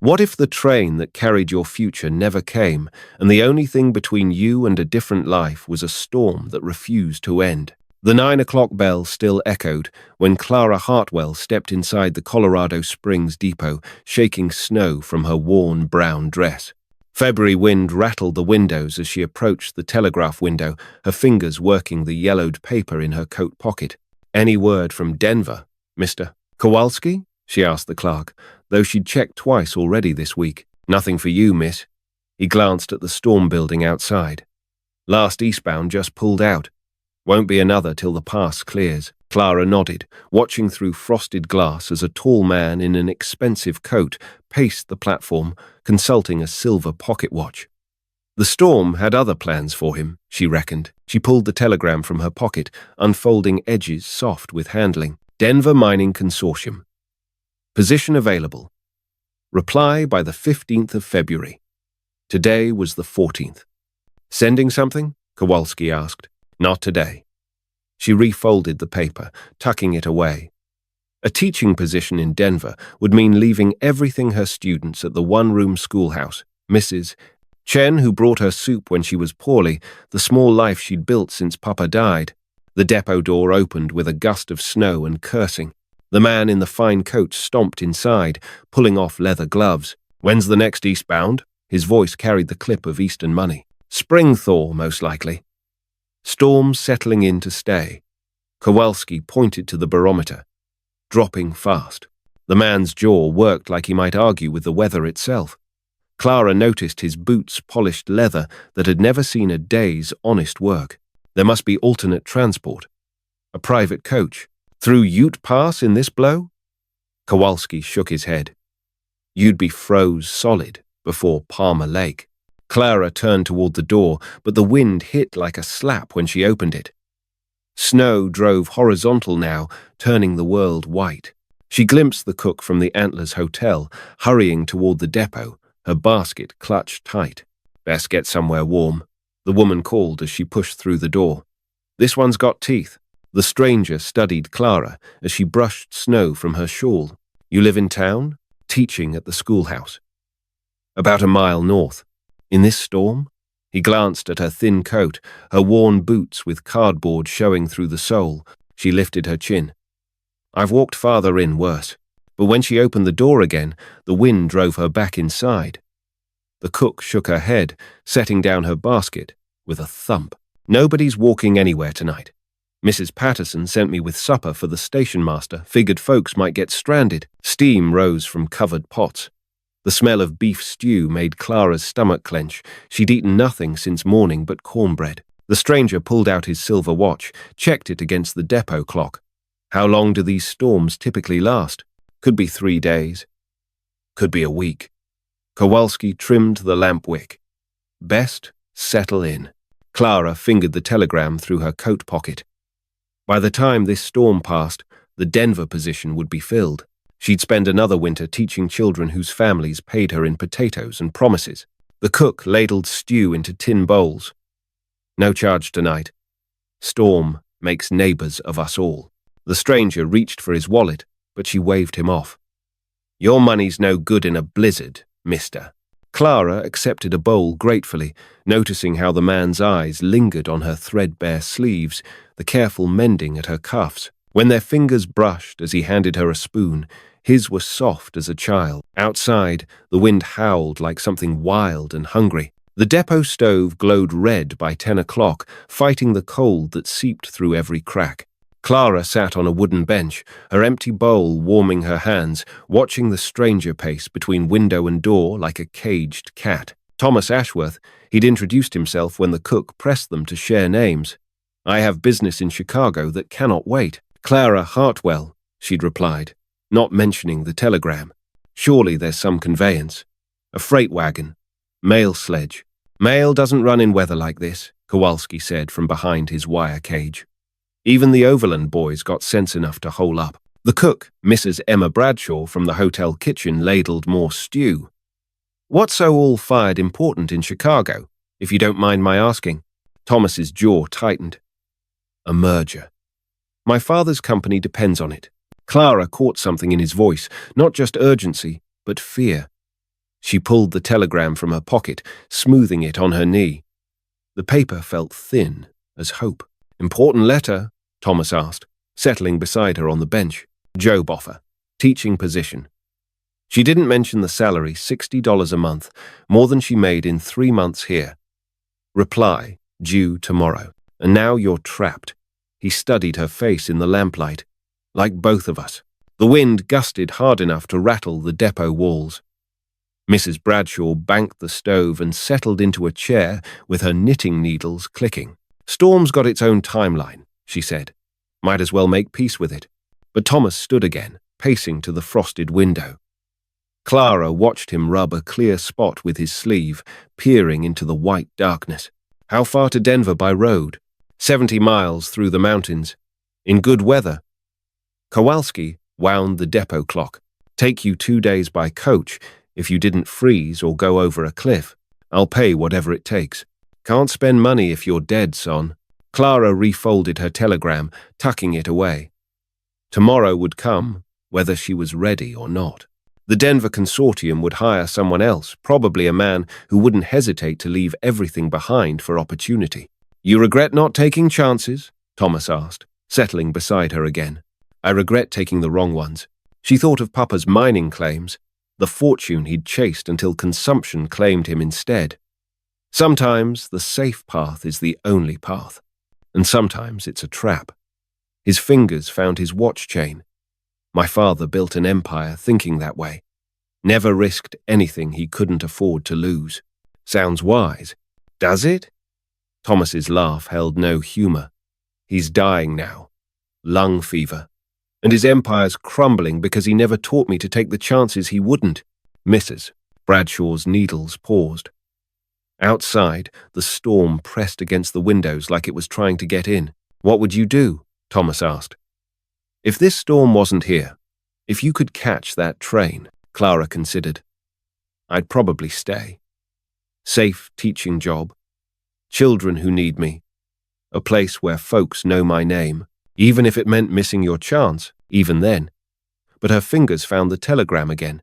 What if the train that carried your future never came, and the only thing between you and a different life was a storm that refused to end? The 9 o'clock bell still echoed when Clara Hartwell stepped inside the Colorado Springs depot, shaking snow from her worn brown dress. February wind rattled the windows as she approached the telegraph window, her fingers working the yellowed paper in her coat pocket. "Any word from Denver, Mr. Kowalski?" she asked the clerk, though she'd checked twice already this week. "Nothing for you, miss." He glanced at the storm building outside. "Last eastbound just pulled out. Won't be another till the pass clears." Clara nodded, watching through frosted glass as a tall man in an expensive coat paced the platform, consulting a silver pocket watch. The storm had other plans for him, she reckoned. She pulled the telegram from her pocket, unfolding edges soft with handling. Denver Mining Consortium. Position available. Reply by the 15th of February. Today was the 14th. "Sending something?" Kowalski asked. "Not today." She refolded the paper, tucking it away. A teaching position in Denver would mean leaving everything her students at the one-room schoolhouse, Mrs. Chen, who brought her soup when she was poorly, the small life she'd built since Papa died. The depot door opened with a gust of snow and cursing. The man in the fine coat stomped inside, pulling off leather gloves. "When's the next eastbound?" His voice carried the clip of Eastern money. "Spring thaw, most likely." Storm settling in to stay. Kowalski pointed to the barometer. Dropping fast. The man's jaw worked like he might argue with the weather itself. Clara noticed his boots polished leather that had never seen a day's honest work. There must be alternate transport. A private coach. Through Ute Pass in this blow? Kowalski shook his head. You'd be froze solid before Palmer Lake. Clara turned toward the door, but the wind hit like a slap when she opened it. Snow drove horizontal now, turning the world white. She glimpsed the cook from the Antlers Hotel, hurrying toward the depot, her basket clutched tight. "Best get somewhere warm," the woman called as she pushed through the door. "This one's got teeth." The stranger studied Clara as she brushed snow from her shawl. "You live in town?" "Teaching at the schoolhouse." "About a mile north." "In this storm?" He glanced at her thin coat, her worn boots with cardboard showing through the sole. She lifted her chin. "I've walked farther in worse." But when she opened the door again, the wind drove her back inside. The cook shook her head, setting down her basket with a thump. "Nobody's walking anywhere tonight. Mrs. Patterson sent me with supper for the station master, figured folks might get stranded." Steam rose from covered pots. The smell of beef stew made Clara's stomach clench. She'd eaten nothing since morning but cornbread. The stranger pulled out his silver watch, checked it against the depot clock. How long do these storms typically last? Could be 3 days. Could be a week. Kowalski trimmed the lamp wick. Best settle in. Clara fingered the telegram through her coat pocket. By the time this storm passed, the Denver position would be filled. She'd spend another winter teaching children whose families paid her in potatoes and promises. The cook ladled stew into tin bowls. "No charge tonight. Storm makes neighbors of us all." The stranger reached for his wallet, but she waved him off. "Your money's no good in a blizzard, mister." Clara accepted a bowl gratefully, noticing how the man's eyes lingered on her threadbare sleeves, the careful mending at her cuffs. When their fingers brushed as he handed her a spoon, his was soft as a child. Outside, the wind howled like something wild and hungry. The depot stove glowed red by 10 o'clock, fighting the cold that seeped through every crack. Clara sat on a wooden bench, her empty bowl warming her hands, watching the stranger pace between window and door like a caged cat. Thomas Ashworth, he'd introduced himself when the cook pressed them to share names. "I have business in Chicago that cannot wait." "Clara Hartwell," she'd replied, not mentioning the telegram. "Surely there's some conveyance. A freight wagon. Mail sledge." "Mail doesn't run in weather like this," Kowalski said from behind his wire cage. Even the Overland boys got sense enough to hole up. The cook, Mrs. Emma Bradshaw from the hotel kitchen, ladled more stew. "What's so all-fired important in Chicago, if you don't mind my asking?" Thomas's jaw tightened. "A merger. My father's company depends on it." Clara caught something in his voice, not just urgency, but fear. She pulled the telegram from her pocket, smoothing it on her knee. The paper felt thin as hope. "Important letter?" Thomas asked, settling beside her on the bench. "Job offer. Teaching position." She didn't mention the salary, $60 a month, more than she made in 3 months here. Reply, due tomorrow. "And now you're trapped." He studied her face in the lamplight. "Like both of us." The wind gusted hard enough to rattle the depot walls. Mrs. Bradshaw banked the stove and settled into a chair with her knitting needles clicking. "Storm's got its own timeline," she said. "Might as well make peace with it." But Thomas stood again, pacing to the frosted window. Clara watched him rub a clear spot with his sleeve, peering into the white darkness. "How far to Denver by road?" 70 miles through the mountains. "In good weather." Kowalski wound the depot clock. "Take you 2 days by coach if you didn't freeze or go over a cliff. I'll pay whatever it takes." "Can't spend money if you're dead, son." Clara refolded her telegram, tucking it away. Tomorrow would come, whether she was ready or not. The Denver consortium would hire someone else, probably a man who wouldn't hesitate to leave everything behind for opportunity. "You regret not taking chances?" Thomas asked, settling beside her again. "I regret taking the wrong ones." She thought of Papa's mining claims, the fortune he'd chased until consumption claimed him instead. Sometimes the safe path is the only path, and sometimes it's a trap. His fingers found his watch chain. My father built an empire thinking that way. Never risked anything he couldn't afford to lose. Sounds wise. Does it? Thomas's laugh held no humor. He's dying now. Lung fever. And his empire's crumbling because he never taught me to take the chances he wouldn't. Mrs. Bradshaw's needles paused. Outside, the storm pressed against the windows like it was trying to get in. "What would you do?" Thomas asked. "If this storm wasn't here, if you could catch that train," Clara considered, "I'd probably stay. Safe teaching job. Children who need me. A place where folks know my name, even if it meant missing your chance, even then." But her fingers found the telegram again.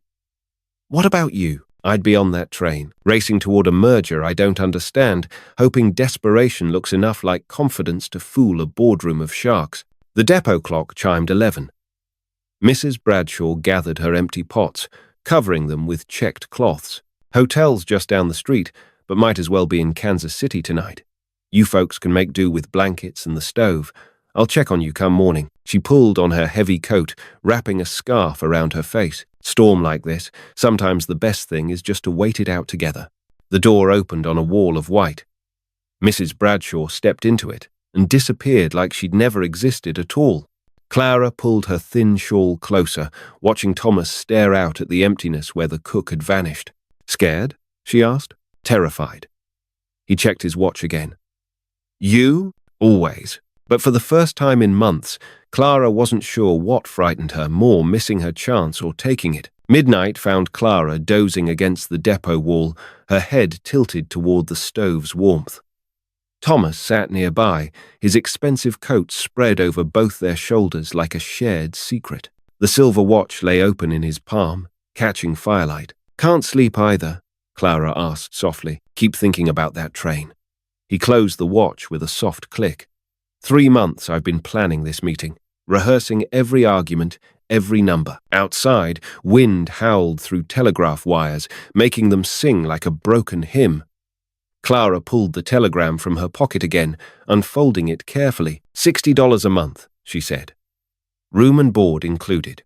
"What about you?" "I'd be on that train, racing toward a merger I don't understand, hoping desperation looks enough like confidence to fool a boardroom of sharks." The depot clock chimed 11. Mrs. Bradshaw gathered her empty pots, covering them with checked cloths. "Hotel's just down the street, but might as well be in Kansas City tonight. You folks can make do with blankets and the stove. I'll check on you come morning." She pulled on her heavy coat, wrapping a scarf around her face. Storm like this, sometimes the best thing is just to wait it out together. The door opened on a wall of white. Mrs. Bradshaw stepped into it and disappeared like she'd never existed at all. Clara pulled her thin shawl closer, watching Thomas stare out at the emptiness where the cook had vanished. "Scared?" she asked. "Terrified." He checked his watch again. "You? Always." But for the first time in months, Clara wasn't sure what frightened her more, missing her chance or taking it. Midnight found Clara dozing against the depot wall, her head tilted toward the stove's warmth. Thomas sat nearby, his expensive coat spread over both their shoulders like a shared secret. The silver watch lay open in his palm, catching firelight. "Can't sleep either?" Clara asked softly. "Keep thinking about that train." He closed the watch with a soft click. 3 months I've been planning this meeting, rehearsing every argument, every number. Outside, wind howled through telegraph wires, making them sing like a broken hymn. Clara pulled the telegram from her pocket again, unfolding it carefully. $60 a month, she said. Room and board included.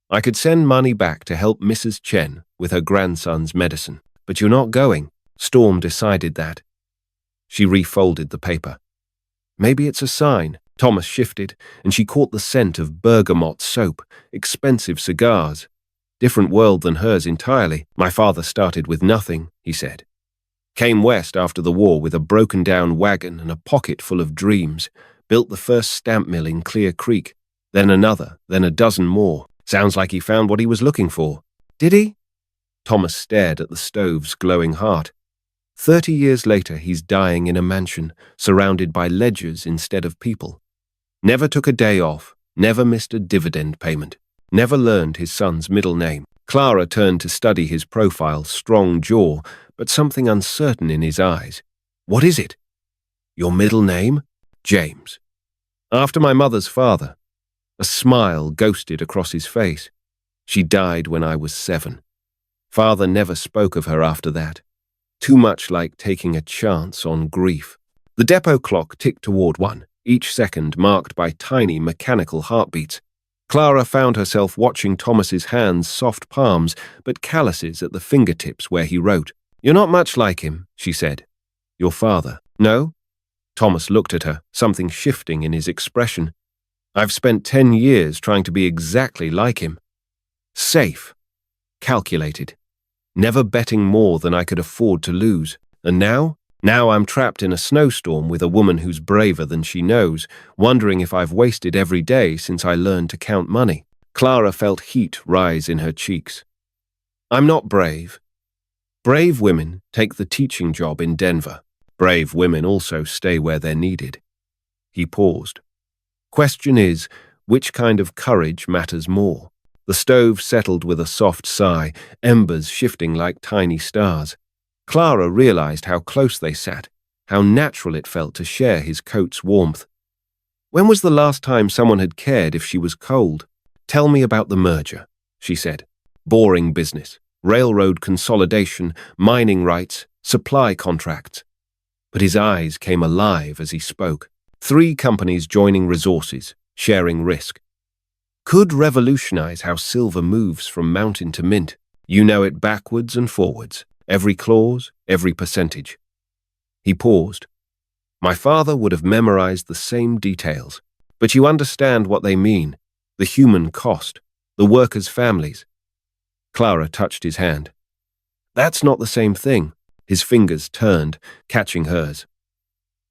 I could send money back to help Mrs. Chen with her grandson's medicine. But you're not going. Storm decided that. She refolded the paper. Maybe it's a sign. Thomas shifted, and she caught the scent of bergamot soap, expensive cigars. Different world than hers entirely. My father started with nothing, he said. Came west after the war with a broken-down wagon and a pocket full of dreams. Built the first stamp mill in Clear Creek. Then another, then a dozen more. Sounds like he found what he was looking for. Did he? Thomas stared at the stove's glowing heart. 30 years later, he's dying in a mansion, surrounded by ledgers instead of people. Never took a day off, never missed a dividend payment, never learned his son's middle name. Clara turned to study his profile, strong jaw, but something uncertain in his eyes. What is it? Your middle name? James. After my mother's father. A smile ghosted across his face. She died when I was 7. Father never spoke of her after that. Too much like taking a chance on grief. The depot clock ticked toward 1, each second marked by tiny mechanical heartbeats. Clara found herself watching Thomas's hands, soft palms, but calluses at the fingertips where he wrote. You're not much like him, she said. Your father. No? Thomas looked at her, something shifting in his expression. I've spent 10 years trying to be exactly like him. Safe. Calculated. Never betting more than I could afford to lose. And now? Now I'm trapped in a snowstorm with a woman who's braver than she knows, wondering if I've wasted every day since I learned to count money. Clara felt heat rise in her cheeks. I'm not brave. Brave women take the teaching job in Denver. Brave women also stay where they're needed. He paused. Question is, which kind of courage matters more? The stove settled with a soft sigh, embers shifting like tiny stars. Clara realized how close they sat, how natural it felt to share his coat's warmth. When was the last time someone had cared if she was cold? Tell me about the merger, she said. Boring business, railroad consolidation, mining rights, supply contracts. But his eyes came alive as he spoke. 3 companies joining resources, sharing risk. Could revolutionize how silver moves from mountain to mint. You know it backwards and forwards. Every clause, every percentage. He paused. My father would have memorized the same details, but you understand what they mean, the human cost, the workers' families. Clara touched his hand. That's not the same thing. His fingers turned, catching hers.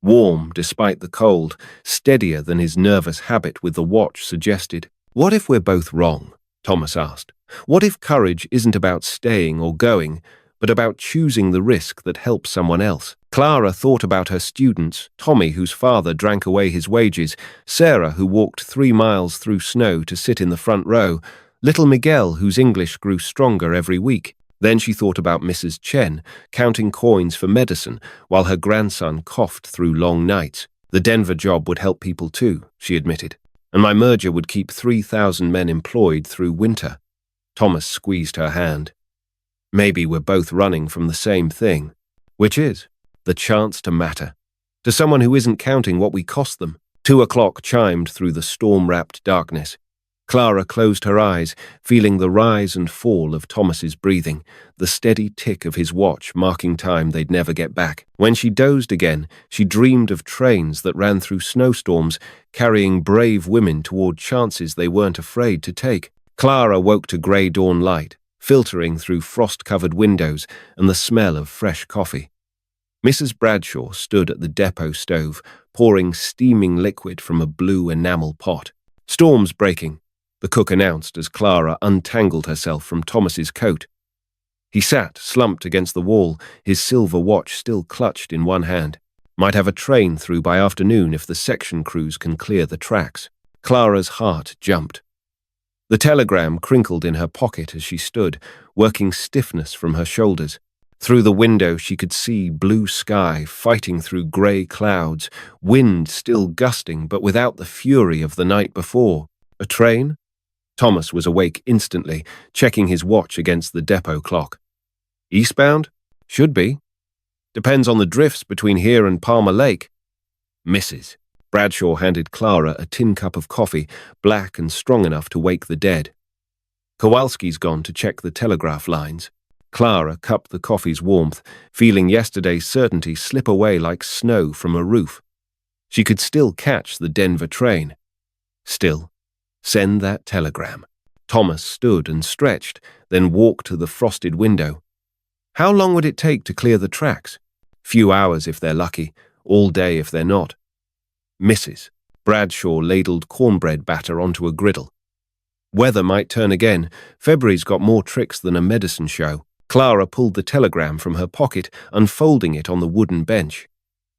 Warm despite the cold, steadier than his nervous habit with the watch suggested. What if we're both wrong? Thomas asked. What if courage isn't about staying or going, but about choosing the risk that helps someone else? Clara thought about her students, Tommy, whose father drank away his wages, Sarah, who walked 3 miles through snow to sit in the front row, little Miguel, whose English grew stronger every week. Then she thought about Mrs. Chen, counting coins for medicine, while her grandson coughed through long nights. The Denver job would help people too, she admitted, and my merger would keep 3,000 men employed through winter. Thomas squeezed her hand. Maybe we're both running from the same thing. Which is? The chance to matter. To someone who isn't counting what we cost them. 2 o'clock chimed through the storm-wrapped darkness. Clara closed her eyes, feeling the rise and fall of Thomas's breathing, the steady tick of his watch marking time they'd never get back. When she dozed again, she dreamed of trains that ran through snowstorms, carrying brave women toward chances they weren't afraid to take. Clara woke to grey dawn light, filtering through frost-covered windows and the smell of fresh coffee. Mrs. Bradshaw stood at the depot stove, pouring steaming liquid from a blue enamel pot. Storm's breaking, the cook announced as Clara untangled herself from Thomas's coat. He sat, slumped against the wall, his silver watch still clutched in one hand. Might have a train through by afternoon if the section crews can clear the tracks. Clara's heart jumped. The telegram crinkled in her pocket as she stood, working stiffness from her shoulders. Through the window she could see blue sky fighting through grey clouds, wind still gusting but without the fury of the night before. A train? Thomas was awake instantly, checking his watch against the depot clock. Eastbound? Should be. Depends on the drifts between here and Palmer Lake. Mrs. Bradshaw handed Clara a tin cup of coffee, black and strong enough to wake the dead. Kowalski's gone to check the telegraph lines. Clara cupped the coffee's warmth, feeling yesterday's certainty slip away like snow from a roof. She could still catch the Denver train. Still, send that telegram. Thomas stood and stretched, then walked to the frosted window. How long would it take to clear the tracks? Few hours if they're lucky, all day if they're not. Mrs. Bradshaw ladled cornbread batter onto a griddle. Weather might turn again. February's got more tricks than a medicine show. Clara pulled the telegram from her pocket, unfolding it on the wooden bench.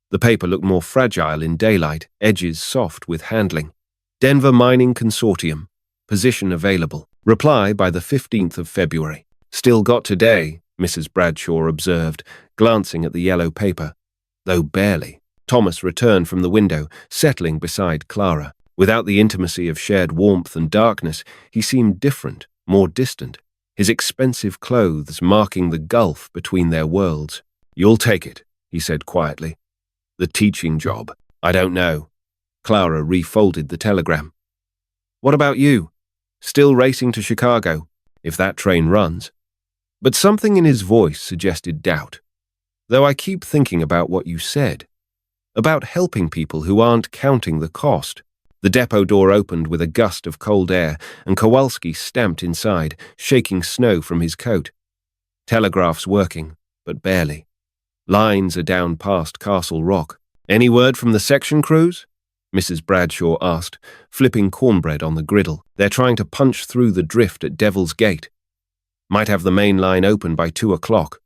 The paper looked more fragile in daylight, edges soft with handling. Denver Mining Consortium. Position available. Reply by the 15th of February. Still got today, Mrs. Bradshaw observed, glancing at the yellow paper. Though barely. Thomas returned from the window, settling beside Clara. Without the intimacy of shared warmth and darkness, he seemed different, more distant, his expensive clothes marking the gulf between their worlds. "You'll take it," he said quietly. "The teaching job. I don't know." Clara refolded the telegram. "What about you? Still racing to Chicago, if that train runs?" But something in his voice suggested doubt. "Though I keep thinking about what you said. About helping people who aren't counting the cost." The depot door opened with a gust of cold air, and Kowalski stamped inside, shaking snow from his coat. "Telegraph's working, but barely. Lines are down past Castle Rock. Any word from the section crews?" Mrs. Bradshaw asked, flipping cornbread on the griddle. "They're trying to punch through the drift at Devil's Gate. Might have the main line open by 2 o'clock.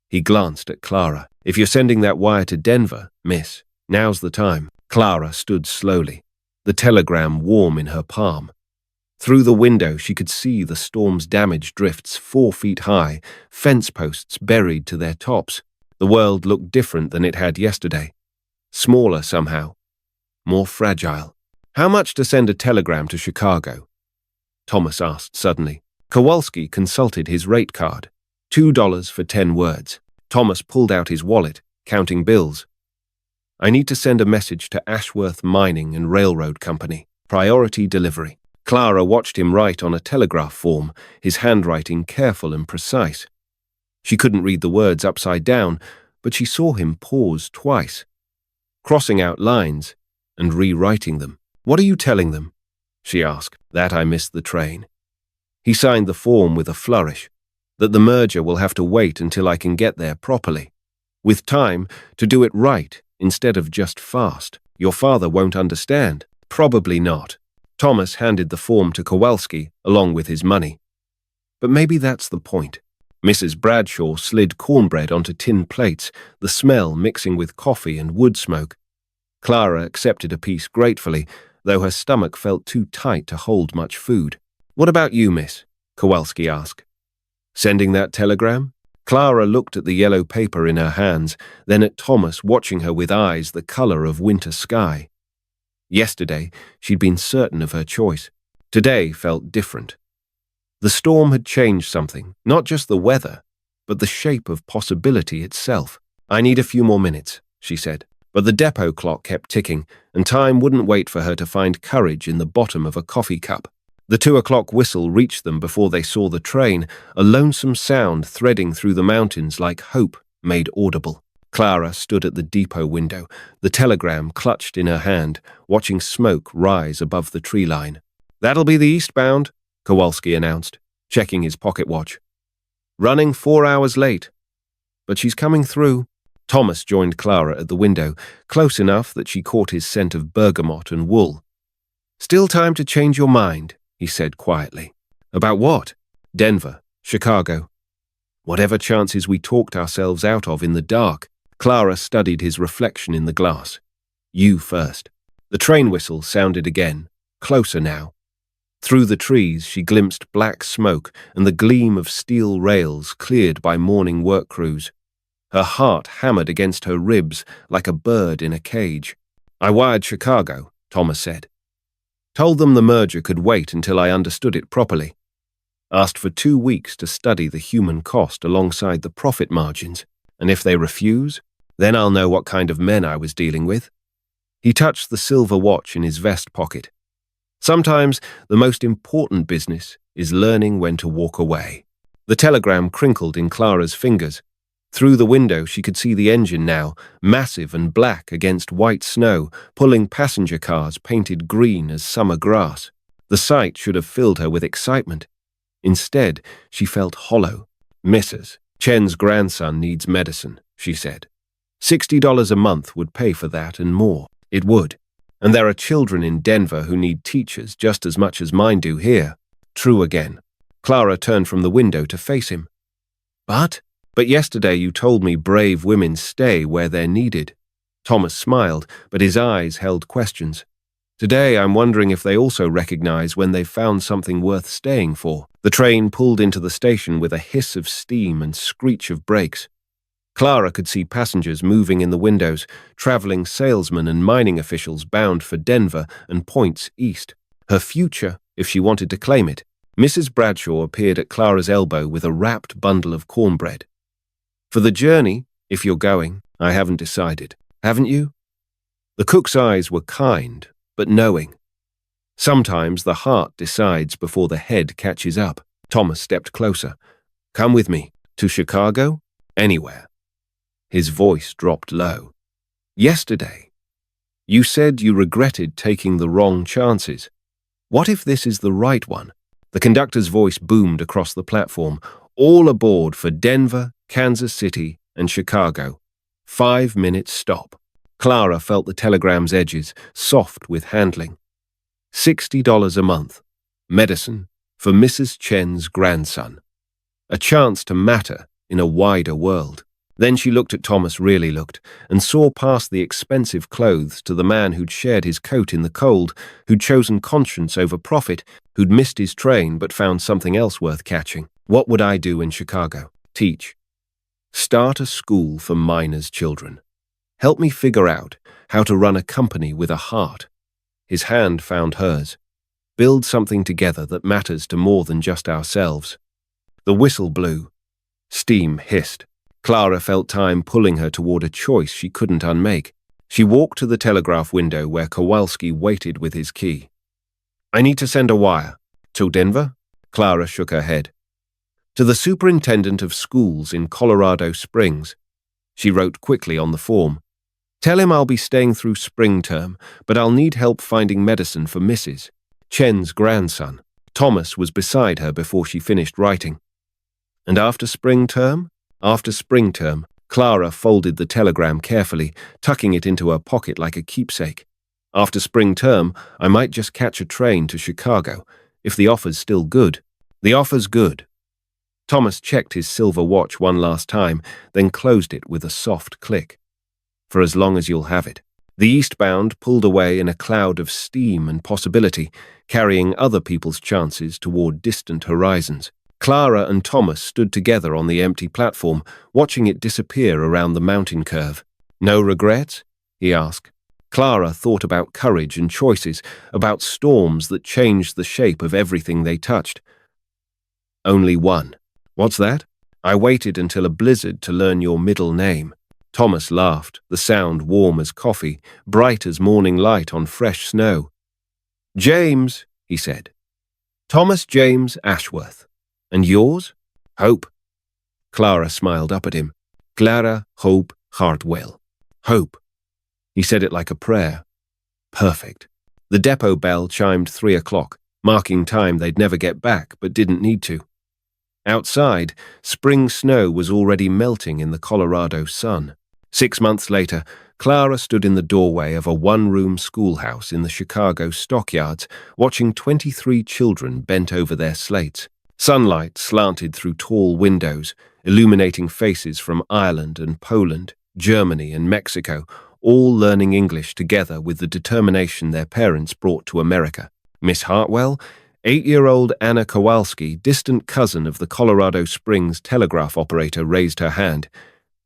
He glanced at Clara. "If you're sending that wire to Denver, miss, now's the time." Clara stood slowly, the telegram warm in her palm. Through the window, she could see the storm's damaged drifts 4 feet high, fence posts buried to their tops. The world looked different than it had yesterday. Smaller somehow. More fragile. "How much to send a telegram to Chicago?" Thomas asked suddenly. Kowalski consulted his rate card. $2 for 10 words. Thomas pulled out his wallet, counting bills. "I need to send a message to Ashworth Mining and Railroad Company. Priority delivery." Clara watched him write on a telegraph form, his handwriting careful and precise. She couldn't read the words upside down, but she saw him pause twice, crossing out lines and rewriting them. "What are you telling them?" she asked. "That I missed the train." He signed the form with a flourish. "That the merger will have to wait until I can get there properly. With time to do it right instead of just fast. Your father won't understand." "Probably not." Thomas handed the form to Kowalski along with his money. "But maybe that's the point." Mrs. Bradshaw slid cornbread onto tin plates, the smell mixing with coffee and wood smoke. Clara accepted a piece gratefully, though her stomach felt too tight to hold much food. "What about you, miss?" Kowalski asked. "Sending that telegram?" Clara looked at the yellow paper in her hands, then at Thomas watching her with eyes the color of winter sky. Yesterday, she'd been certain of her choice. Today felt different. The storm had changed something, not just the weather, but the shape of possibility itself. "I need a few more minutes," she said. But the depot clock kept ticking, and time wouldn't wait for her to find courage in the bottom of a coffee cup. The 2 o'clock whistle reached them before they saw the train, a lonesome sound threading through the mountains like hope made audible. Clara stood at the depot window, the telegram clutched in her hand, watching smoke rise above the tree line. "That'll be the eastbound," Kowalski announced, checking his pocket watch. "Running 4 hours late. But she's coming through." Thomas joined Clara at the window, close enough that she caught his scent of bergamot and wool. "Still time to change your mind," he said quietly. "About what?" "Denver, Chicago. Whatever chances we talked ourselves out of in the dark." Clara studied his reflection in the glass. "You first." The train whistle sounded again, closer now. Through the trees she glimpsed black smoke and the gleam of steel rails cleared by morning work crews. Her heart hammered against her ribs like a bird in a cage. "I wired Chicago," Thomas said. "Told them the merger could wait until I understood it properly. Asked for 2 weeks to study the human cost alongside the profit margins, and if they refuse, then I'll know what kind of men I was dealing with." He touched the silver watch in his vest pocket. "Sometimes the most important business is learning when to walk away." The telegram crinkled in Clara's fingers. Through the window she could see the engine now, massive and black against white snow, pulling passenger cars painted green as summer grass. The sight should have filled her with excitement. Instead, she felt hollow. "Mrs. Chen's grandson needs medicine," she said. $60 a month would pay for that and more. It would. And there are children in Denver who need teachers just as much as mine do here. True again. Clara turned from the window to face him. But yesterday you told me brave women stay where they're needed." Thomas smiled, but his eyes held questions. Today, I'm wondering if they also recognize when they've found something worth staying for. The train pulled into the station with a hiss of steam and screech of brakes. Clara could see passengers moving in the windows, traveling salesmen and mining officials bound for Denver and points east. Her future, if she wanted to claim it. Mrs. Bradshaw appeared at Clara's elbow with a wrapped bundle of cornbread. For the journey, if you're going, I haven't decided. Haven't you? The cook's eyes were kind, but knowing. Sometimes the heart decides before the head catches up. Thomas stepped closer. Come with me. To Chicago? Anywhere. His voice dropped low. Yesterday, you said you regretted taking the wrong chances. What if this is the right one? The conductor's voice boomed across the platform. All aboard for Denver, Kansas City, and Chicago. 5-minute stop. Clara felt the telegram's edges, soft with handling. $60 a month. Medicine for Mrs. Chen's grandson. A chance to matter in a wider world. Then she looked at Thomas, really looked, and saw past the expensive clothes to the man who'd shared his coat in the cold, who'd chosen conscience over profit, who'd missed his train but found something else worth catching. What would I do in Chicago? Teach. Start a school for miners' children. Help me figure out how to run a company with a heart. His hand found hers. Build something together that matters to more than just ourselves. The whistle blew. Steam hissed. Clara felt time pulling her toward a choice she couldn't unmake. She walked to the telegraph window where Kowalski waited with his key. I need to send a wire. To Denver? Clara shook her head. To the superintendent of schools in Colorado Springs. She wrote quickly on the form. Tell him I'll be staying through spring term, but I'll need help finding medicine for Mrs. Chen's grandson. Thomas was beside her before she finished writing. And after spring term? After spring term, Clara folded the telegram carefully, tucking it into her pocket like a keepsake. After spring term, I might just catch a train to Chicago, if the offer's still good. The offer's good. Thomas checked his silver watch one last time, then closed it with a soft click. For as long as you'll have it. The eastbound pulled away in a cloud of steam and possibility, carrying other people's chances toward distant horizons. Clara and Thomas stood together on the empty platform, watching it disappear around the mountain curve. No regrets? He asked. Clara thought about courage and choices, about storms that changed the shape of everything they touched. Only one. What's that? I waited until a blizzard to learn your middle name. Thomas laughed, the sound warm as coffee, bright as morning light on fresh snow. James, he said. Thomas James Ashworth. And yours? Hope. Clara smiled up at him. Clara Hope Hartwell. Hope. He said it like a prayer. Perfect. The depot bell chimed 3 o'clock, marking time they'd never get back but didn't need to. Outside, spring snow was already melting in the Colorado sun. 6 months later, Clara stood in the doorway of a one-room schoolhouse in the Chicago stockyards, watching 23 children bent over their slates. Sunlight slanted through tall windows, illuminating faces from Ireland and Poland, Germany and Mexico, all learning English together with the determination their parents brought to America. Miss Hartwell, 8-year-old Anna Kowalski, distant cousin of the Colorado Springs telegraph operator, raised her hand.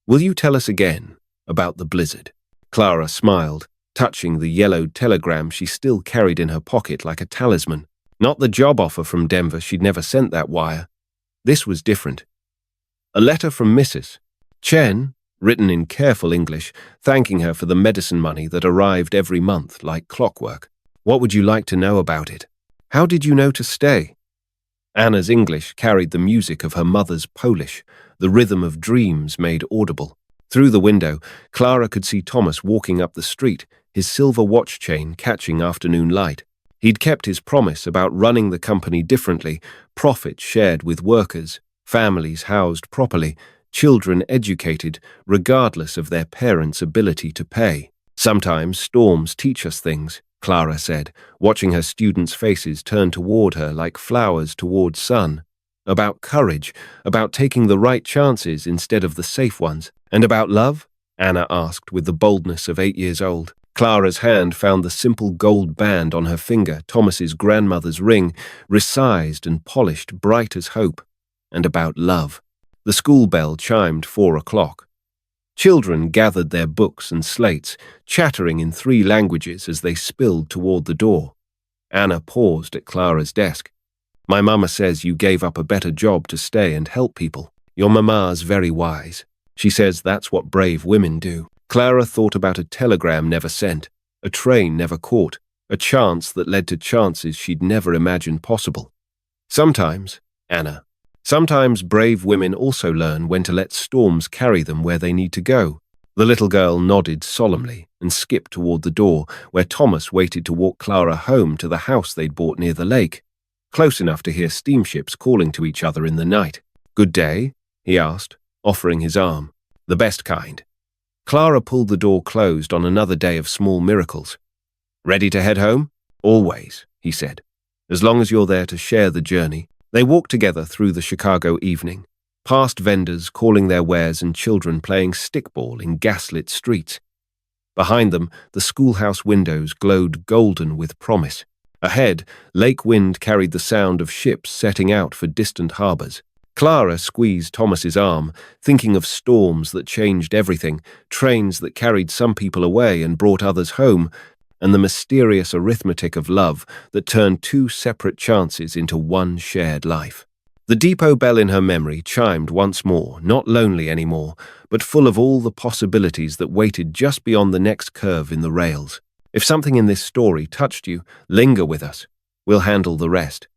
Will you tell us again about the blizzard? Clara smiled, touching the yellowed telegram she still carried in her pocket like a talisman. Not the job offer from Denver, she'd never sent that wire. This was different. A letter from Mrs. Chen, written in careful English, thanking her for the medicine money that arrived every month like clockwork. What would you like to know about it? How did you know to stay? Anna's English carried the music of her mother's Polish, the rhythm of dreams made audible. Through the window, Clara could see Thomas walking up the street, his silver watch chain catching afternoon light. He'd kept his promise about running the company differently, profits shared with workers, families housed properly, children educated, regardless of their parents' ability to pay. Sometimes storms teach us things, Clara said, watching her students' faces turn toward her like flowers toward sun. About courage, about taking the right chances instead of the safe ones. And about love? Anna asked with the boldness of 8 years old. Clara's hand found the simple gold band on her finger, Thomas's grandmother's ring, resized and polished, bright as hope, and about love. The school bell chimed 4 o'clock. Children gathered their books and slates, chattering in 3 languages as they spilled toward the door. Anna paused at Clara's desk. "My mama says you gave up a better job to stay and help people. Your mama's very wise. She says that's what brave women do." Clara thought about a telegram never sent, a train never caught, a chance that led to chances she'd never imagined possible. Sometimes brave women also learn when to let storms carry them where they need to go. The little girl nodded solemnly and skipped toward the door, where Thomas waited to walk Clara home to the house they'd bought near the lake, close enough to hear steamships calling to each other in the night. "Good day?" he asked, offering his arm. "The best kind." Clara pulled the door closed on another day of small miracles. "Ready to head home?" "Always," he said. "As long as you're there to share the journey." They walked together through the Chicago evening, past vendors calling their wares and children playing stickball in gaslit streets. Behind them, the schoolhouse windows glowed golden with promise. Ahead, lake wind carried the sound of ships setting out for distant harbors. Clara squeezed Thomas's arm, thinking of storms that changed everything, trains that carried some people away and brought others home, and the mysterious arithmetic of love that turned 2 separate chances into one shared life. The depot bell in her memory chimed once more, not lonely anymore, but full of all the possibilities that waited just beyond the next curve in the rails. If something in this story touched you, linger with us. We'll handle the rest.